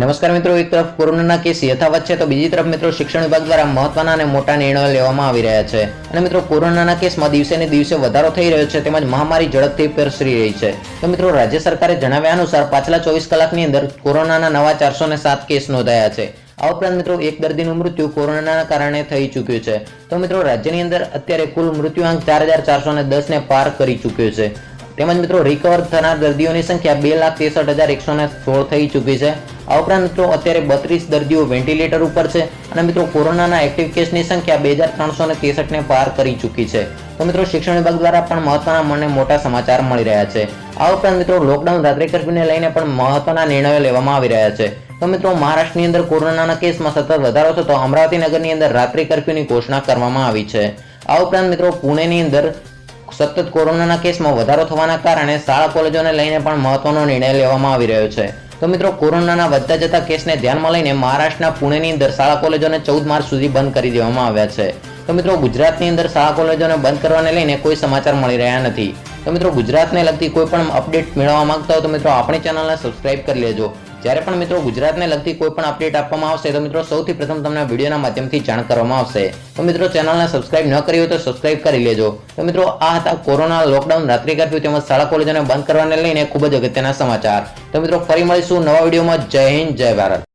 નમસ્કાર મિત્રો, એક તરફ કોરોનાના કેસ યથાવત છે તો બીજી તરફ મિત્રો શિક્ષણ વિભાગ દ્વારા મહત્વના અને મોટા નિર્ણયો લેવામાં આવી રહ્યા છે અને મિત્રો કોરોનાના કેસમાં દિવસે ને દિવસે વધારો થઈ રહ્યો છે તેમજ મહામારી ઝડપથી પ્રસરી રહી છે। તો મિત્રો રાજ્ય સરકારે જણાવ્યા અનુસાર પાછલા 24 કલાકની અંદર કોરોનાના નવા 407 કેસ નોંધાયા છે। આ ઉપરાંત મિત્રો એક દર્દીનું મૃત્યુ કોરોનાના કારણે થઈ ચૂક્યું છે। તો મિત્રો રાજ્યની અંદર અત્યારે કુલ મૃત્યુઆંક 4410 ને પાર કરી ચૂક્યો છે। તેમજ મિત્રો રિકવર થનાર દર્દીઓની સંખ્યા 2,63,116 થઈ ચૂકી છે। આ ઉપરાંત મિત્રો અત્યારે 32 દર્દીઓ વેન્ટિલેટર ઉપર છે અને મિત્રો કોરોનાના એક્ટિવ કેસની સંખ્યા 2,363 ને પાર કરી ચૂકી છે। તો મિત્રો શિક્ષણ વિભાગ દ્વારા પણ મહત્વના મને મોટા સમાચાર મળી રહ્યા છે। આ ઉપરાંત મિત્રો લોકડાઉન રાત્રિ કર્ફ્યુને લઈને પણ મહત્વના નિર્ણયો લેવામાં આવી રહ્યા છે। તો મિત્રો મહારાષ્ટ્રની અંદર કોરોનાના કેસમાં સતત વધારો થતો અમરાવતી નગરની અંદર રાત્રિ કર્ફ્યુની ઘોષણા કરવામાં આવી છે। આ ઉપરાંત મિત્રો પુણેની અંદર સતત કોરોનાના કેસમાં વધારો થવાના કારણે શાળા કોલેજોને લઈને પણ મહત્વનો નિર્ણય લેવામાં આવી રહ્યો છે। તો મિત્રો કોરોનાના વધતા જતા કેસને ધ્યાનમાં લઈને મહારાષ્ટ્રના પુણેની અંદર શાળા કોલેજોને 14 માર્ચ સુધી બંધ કરી દેવામાં આવ્યા છે। તો મિત્રો ગુજરાતની અંદર શાળા કોલેજોને બંધ કરવાને લઈને કોઈ સમાચાર મળી રહ્યા નથી। તો મિત્રો ગુજરાતને લગતી કોઈ પણ અપડેટ મેળવવા માંગતા હો તો મિત્રો આપણી ચેનલને સબસ્ક્રાઇબ કરી લેજો। જ્યારે પણ મિત્રો ગુજરાતને લગતી કોઈ પણ અપડેટ આપવામાં આવશે તો મિત્રો સૌથી પ્રથમ તમને વિડીયોના માધ્યમથી જાણ કરવામાં આવશે। તો મિત્રો ચેનલને સબસ્ક્રાઇબ ન કરી હોય તો સબસ્ક્રાઇબ કરી લેજો। તો મિત્રો આ હતા કોરોના, લોકડાઉન, રાત્રિ કર્ફ્યુ તેમજ શાળા કોલેજોને બંધ કરવાને લઈને ખૂબ જ અગત્યના સમાચાર। તો મિત્રો ફરી મળીશું નવા વિડીયોમાં। જય હિન્દ, જય ભારત।